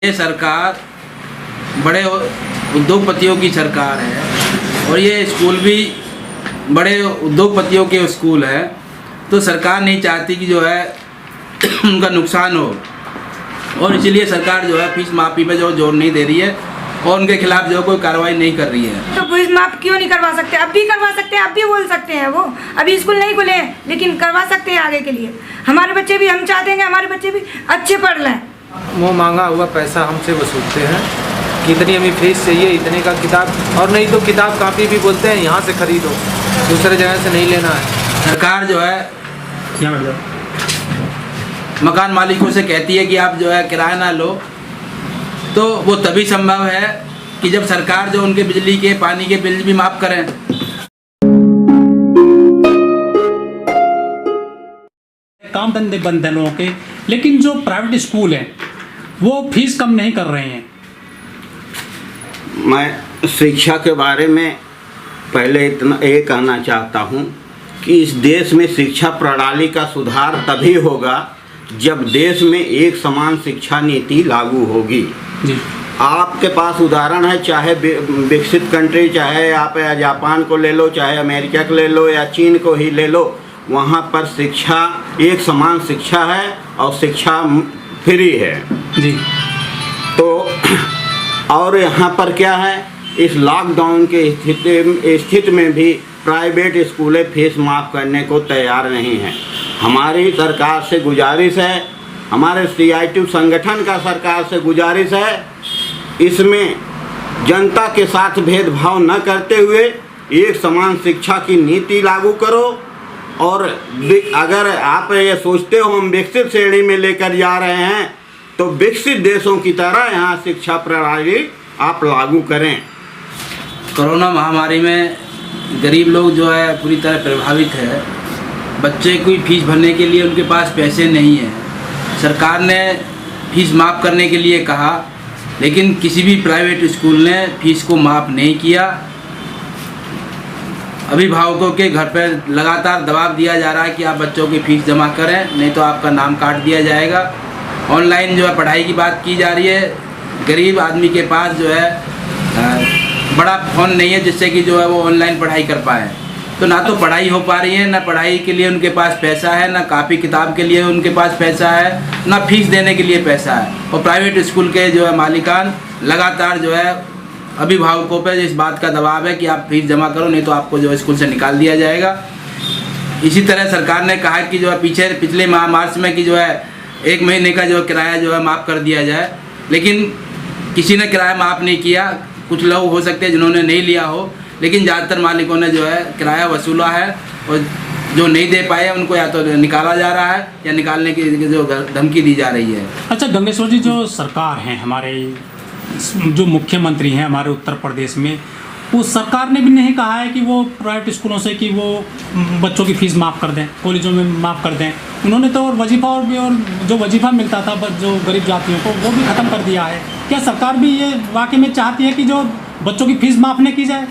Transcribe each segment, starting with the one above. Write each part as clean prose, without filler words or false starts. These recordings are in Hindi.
ये सरकार बड़े उद्योगपतियों की सरकार है और ये स्कूल भी बड़े उद्योगपतियों के स्कूल है। तो सरकार नहीं चाहती कि जो है उनका नुकसान हो और इसीलिए सरकार जो है फीस माफ़ी पे जो जोर नहीं दे रही है और उनके खिलाफ जो कोई कार्रवाई नहीं कर रही है। तो फीस माफ क्यों नहीं करवा सकते? अब भी करवा सकते हैं, अब भी बोल सकते हैं। वो अभी स्कूल नहीं खुले हैं लेकिन करवा सकते हैं आगे के लिए। हमारे बच्चे भी, हम चाहते हैं कि हमारे बच्चे भी अच्छे पढ़ लें। वो मांगा हुआ पैसा हमसे वसूलते हैं कि इतनी हमें फीस चाहिए, इतने का किताब, और नहीं तो किताब कापी भी बोलते हैं यहाँ से खरीदो, दूसरे जगह से नहीं लेना है। सरकार जो है मकान मालिकों से कहती है कि आप जो है किराया ना लो, तो वो तभी संभव है कि जब सरकार जो उनके बिजली के पानी के बिल भी माफ़ करें। काम धंधे बंद हैं लोगों के, लेकिन जो प्राइवेट स्कूल हैं वो फीस कम नहीं कर रहे हैं। मैं शिक्षा के बारे में पहले इतना ये कहना चाहता हूँ कि इस देश में शिक्षा प्रणाली का सुधार तभी होगा जब देश में एक समान शिक्षा नीति लागू होगी। जी, आपके पास उदाहरण है, चाहे विकसित कंट्री, चाहे आप जापान को ले लो, चाहे अमेरिका को ले लो या चीन को ही ले लो, वहाँ पर शिक्षा एक समान शिक्षा है और शिक्षा फ्री है। जी। तो और यहाँ पर क्या है, इस लॉकडाउन के स्थिति में भी प्राइवेट स्कूलें फीस माफ़ करने को तैयार नहीं हैं। हमारी सरकार से गुजारिश है, हमारे CITU संगठन का सरकार से गुजारिश है, इसमें जनता के साथ भेदभाव न करते हुए एक समान शिक्षा की नीति लागू करो। और अगर आप ये सोचते हो हम विकसित श्रेणी में लेकर जा रहे हैं, तो विकसित देशों की तरह यहाँ शिक्षा प्रणाली आप लागू करें। कोरोना महामारी में गरीब लोग जो है पूरी तरह प्रभावित है। बच्चे की फीस भरने के लिए उनके पास पैसे नहीं हैं। सरकार ने फीस माफ़ करने के लिए कहा, लेकिन किसी भी प्राइवेट स्कूल ने फीस को माफ़ नहीं किया। अभिभावकों के घर पर लगातार दबाव दिया जा रहा है कि आप बच्चों की फ़ीस जमा करें, नहीं तो आपका नाम काट दिया जाएगा। ऑनलाइन जो है पढ़ाई की बात की जा रही है। गरीब आदमी के पास जो है बड़ा फ़ोन नहीं है जिससे कि जो है वो ऑनलाइन पढ़ाई कर पाए। तो ना तो पढ़ाई हो पा रही है, ना पढ़ाई के लिए उनके पास पैसा है, ना कापी किताब के लिए उनके पास पैसा है, ना फीस देने के लिए पैसा है। और प्राइवेट स्कूल के जो है मालिकान लगातार जो है अभिभावकों पर इस बात का दबाव है कि आप फीस जमा करो, नहीं तो आपको जो है स्कूल से निकाल दिया जाएगा। इसी तरह सरकार ने कहा कि जो है पिछले माह मार्च में कि जो है 1 महीने का जो किराया जो है माफ़ कर दिया जाए, लेकिन किसी ने किराया माफ़ नहीं किया। कुछ लोग हो सकते हैं जिन्होंने नहीं लिया हो, लेकिन ज़्यादातर मालिकों ने जो है किराया वसूला है और जो नहीं दे पाए उनको या तो निकाला जा रहा है या निकालने की जो धमकी दी जा रही है। अच्छा गंगेश्वर जी, जो सरकार हैं हमारे, जो मुख्यमंत्री हैं हमारे उत्तर प्रदेश में, उस सरकार ने भी नहीं कहा है कि वो प्राइवेट स्कूलों से कि वो बच्चों की फ़ीस माफ़ कर दें, कॉलेजों में माफ़ कर दें। उन्होंने तो और वजीफ़ा और जो वजीफ़ा मिलता था जो गरीब जातियों को, वो भी ख़त्म कर दिया है। क्या सरकार भी ये वाकई में चाहती है कि जो बच्चों की फ़ीस माफ़ नहीं की जाए?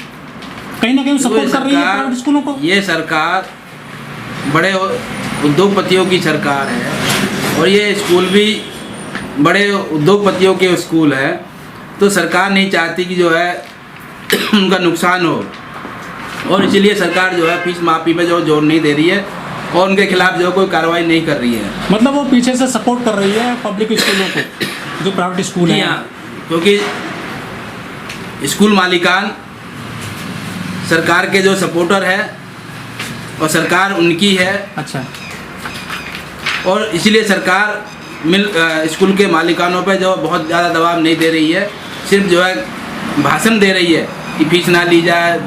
कहीं ना कहीं सपोर्ट कर रही है प्राइवेट स्कूलों को। ये सरकार बड़े उद्योगपतियों की सरकार है और ये स्कूल भी बड़े उद्योगपतियों के स्कूल है। तो सरकार नहीं चाहती कि जो है उनका नुकसान हो और इसीलिए सरकार जो है फीस माफ़ी पे जो जोर नहीं दे रही है और उनके खिलाफ जो कोई कार्रवाई नहीं कर रही है। मतलब वो पीछे से सपोर्ट कर रही है पब्लिक स्कूलों को, जो प्राइवेट स्कूल हैं। क्योंकि स्कूल मालिकान सरकार के जो सपोर्टर है और सरकार उनकी है। अच्छा। और इसीलिए सरकार स्कूल के मालिकानों पे जो बहुत ज़्यादा दबाव नहीं दे रही है, सिर्फ जो है भाषण दे रही है कि फीस ना ली जाए,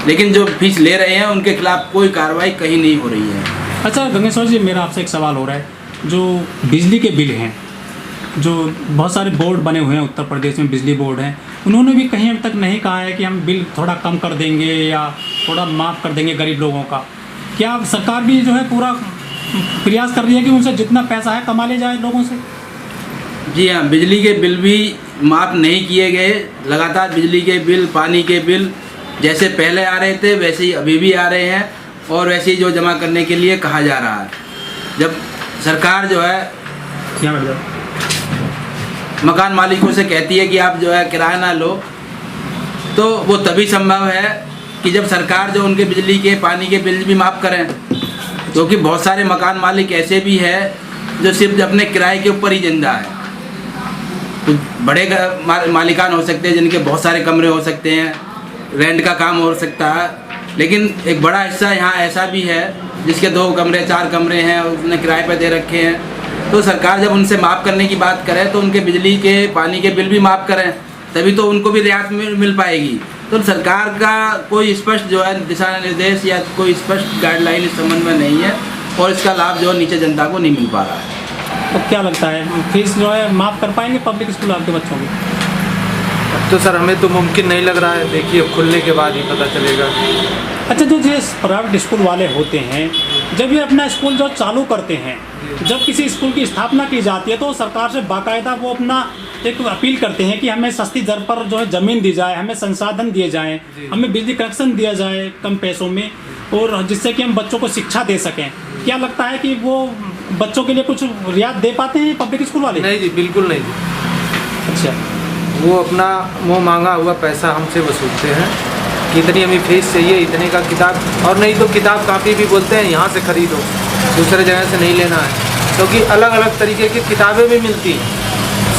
लेकिन जो फीस ले रहे हैं उनके खिलाफ कोई कार्रवाई कहीं नहीं हो रही है। अच्छा गंगेश्वर जी, मेरा आपसे एक सवाल हो रहा है, जो बिजली के बिल हैं, जो बहुत सारे बोर्ड बने हुए हैं उत्तर प्रदेश में, बिजली बोर्ड हैं, उन्होंने भी कहीं अब तक नहीं कहा है कि हम बिल थोड़ा कम कर देंगे या थोड़ा माफ़ कर देंगे गरीब लोगों का। क्या सरकार भी जो है पूरा प्रयास कर रही है कि उनसे जितना पैसा है कमा ले जाए लोगों से? जी हाँ, बिजली के बिल भी माफ़ नहीं किए गए। लगातार बिजली के बिल, पानी के बिल जैसे पहले आ रहे थे वैसे ही अभी भी आ रहे हैं और वैसे ही जो जमा करने के लिए कहा जा रहा है। जब सरकार जो है मकान मालिकों से कहती है कि आप जो है किराया ना लो, तो वो तभी संभव है कि जब सरकार जो उनके बिजली के पानी के बिल भी माफ़ करें, क्योंकि बहुत सारे मकान मालिक ऐसे भी हैं जो सिर्फ अपने किराए के ऊपर ही जिंदा है। कुछ बड़े मालिकान हो सकते हैं जिनके बहुत सारे कमरे हो सकते हैं, रेंट का काम हो सकता है, लेकिन एक बड़ा हिस्सा यहाँ ऐसा भी है जिसके 2 कमरे 4 कमरे हैं, उसने किराए पर दे रखे हैं। तो सरकार जब उनसे माफ़ करने की बात करे तो उनके बिजली के पानी के बिल भी माफ़ करें, तभी तो उनको भी रियायत मिल पाएगी। तो सरकार का कोई स्पष्ट जो है दिशा निर्देश या कोई स्पष्ट गाइडलाइन इस संबंध में नहीं है, और इसका लाभ जो नीचे जनता को नहीं मिल पा रहा है। तो क्या लगता है फीस जो है माफ़ कर पाएंगे पब्लिक स्कूल आपके बच्चों की? तो सर हमें तो मुमकिन नहीं लग रहा है, देखिए खुलने के बाद ही पता चलेगा। अच्छा, जो ये प्राइवेट स्कूल वाले होते हैं, जब ये अपना स्कूल जो चालू करते हैं, जब किसी स्कूल की स्थापना की जाती है तो सरकार से बाकायदा वो अपना एक अपील करते हैं कि हमें सस्ती दर पर जो है ज़मीन दी जाए, हमें संसाधन दिए जाएँ, हमें बिजली कनेक्शन दिया जाए कम पैसों में, और जिससे कि हम बच्चों को शिक्षा दे सकें। क्या लगता है कि वो बच्चों के लिए कुछ रियायत दे पाते हैं पब्लिक स्कूल वाले? नहीं जी, बिल्कुल नहीं जी। अच्छा, वो अपना मुँह मांगा हुआ पैसा हमसे वसूलते हैं कि इतनी हमें फीस चाहिए, इतने का किताब, और नहीं तो किताब कापी भी बोलते हैं यहाँ से ख़रीदो, दूसरे जगह से नहीं लेना है, क्योंकि अलग अलग तरीके की किताबें भी मिलती हैं।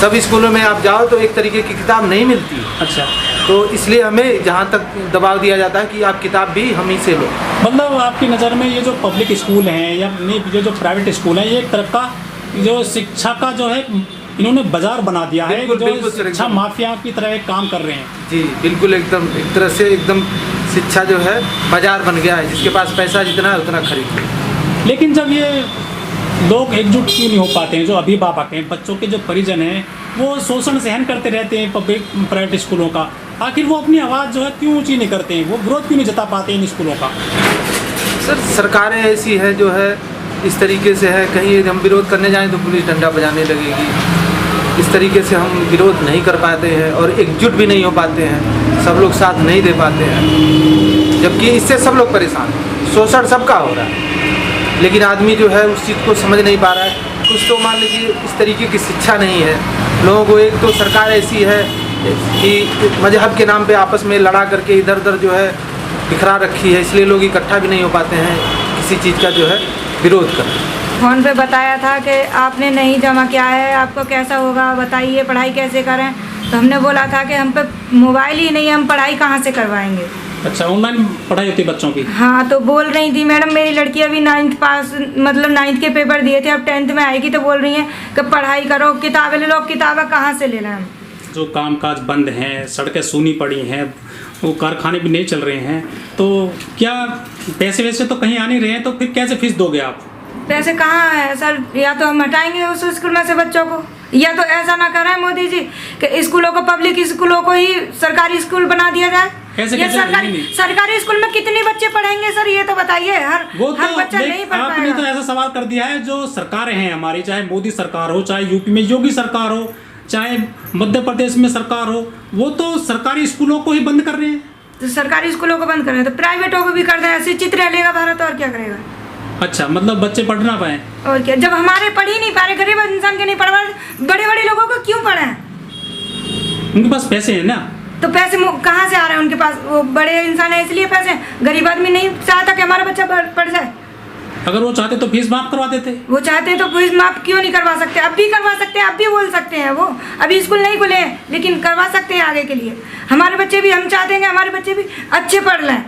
सब स्कूलों में आप जाओ तो एक तरीके की किताब नहीं मिलती। अच्छा, तो इसलिए हमें जहाँ तक दबाव दिया जाता है कि आप किताब भी हम ही से लो। मतलब आपकी नज़र में ये जो पब्लिक स्कूल हैं या ये जो प्राइवेट स्कूल हैं, ये एक तरह का जो शिक्षा का जो है इन्होंने बाजार बना दिया है, बिल्कुल, जो बिल्कुल सर, शिक्षा एकदम। माफिया की तरह एक काम कर रहे हैं। जी बिल्कुल, एकदम एक तरह से एकदम शिक्षा जो है बाजार बन गया है, जिसके पास पैसा जितना है उतना खरीद ले। लेकिन जब ये लोग एकजुट क्यों नहीं हो पाते हैं, जो अभिभावक हैं, बच्चों के जो परिजन हैं, वो शोषण सहन करते रहते हैं पब्लिक प्राइवेट स्कूलों का, आखिर वो अपनी आवाज़ जो है क्यों ऊँची नहीं करते हैं, वो विरोध क्यों नहीं जता पाते इन स्कूलों का? सर सरकारें ऐसी है जो है इस तरीके से है, कहीं हम विरोध करने जाएं तो पुलिस डंडा बजाने लगेगी। इस तरीके से हम विरोध नहीं कर पाते हैं और एकजुट भी नहीं हो पाते हैं, सब लोग साथ नहीं दे पाते हैं, जबकि इससे सब लोग परेशान हैं। शोषण सबका हो रहा है, लेकिन आदमी जो है उस चीज़ को समझ नहीं पा रहा है। कुछ तो मान लीजिए इस तरीके की शिक्षा नहीं है लोगों को। एक तो सरकार ऐसी है कि मजहब के नाम पे आपस में लड़ा करके इधर उधर जो है बिखरा रखी है, इसलिए लोग इकट्ठा भी नहीं हो पाते हैं किसी चीज़ का जो है विरोध कर। फ़ोन पे बताया था कि आपने नहीं जमा किया है, आपको कैसा होगा बताइए, पढ़ाई कैसे करें। तो हमने बोला था कि हम पे मोबाइल ही नहीं है, हम पढ़ाई कहाँ से करवाएंगे। अच्छा, ऑनलाइन पढ़ाई होती है बच्चों की? हाँ, तो बोल रही थी मैडम मेरी लड़की अभी 9th पास, मतलब 9th के पेपर दिए थे, अब 10th में आएगी, तो बोल रही हैं कि पढ़ाई करो, किताबें ले लो। किताबें कहाँ से ले लें हम? जो कामकाज बंद हैं, सड़कें सूनी पड़ी हैं, वो कारखाने भी नहीं चल रहे हैं, तो क्या पैसे वैसे तो कहीं आ नहीं रहे हैं, तो फिर कैसे फीस दोगे आप? पैसे कहाँ है सर? या तो हम हटाएंगे उस स्कूल में से बच्चों को, या तो ऐसा ना करें मोदी जी कि स्कूलों को, पब्लिक स्कूलों को ही सरकारी स्कूल बना दिया जाए। कैसे ये कैसे? सरकारी स्कूल में कितने बच्चे पढ़ेंगे सर, ये तो बताइए। हर बच्चा नहीं पढ़ आपने तो पाएगा। ऐसा सवाल कर दिया है, जो सरकारें हैं हमारी, चाहे मोदी सरकार हो, चाहे यूपी में योगी सरकार हो, चाहे मध्य प्रदेश में सरकार हो, वो तो सरकारी स्कूलों को ही बंद कर रहे हैं। तो सरकारी स्कूलों को बंद करें तो प्राइवेटों को भी कर दें, शिक्षित रह लेगा भारत, और क्या करेगा। अच्छा, मतलब बच्चे पढ़ ना पाए? और क्या, जब हमारे पढ़ ही नहीं पा रहे, गरीब इंसान के नहीं पढ़ पा रहे, बड़े बड़े लोगों को क्यों पढ़ाएं? उनके पास पैसे हैं ना, तो पैसे कहाँ से आ रहे हैं उनके पास? वो बड़े इंसान है इसलिए पैसे, गरीब आदमी नहीं चाहता कि हमारा बच्चा पढ़ जाए। अगर वो चाहते तो फीस माफ करवा देते। वो चाहते हैं तो फीस माफ क्यों नहीं करवा सकते? अब भी करवा सकते हैं, अब भी बोल सकते हैं। वो अभी स्कूल नहीं खुले हैं, लेकिन करवा सकते हैं आगे के लिए। हमारे बच्चे भी, हम चाहते हैं कि हमारे बच्चे भी अच्छे पढ़ लें।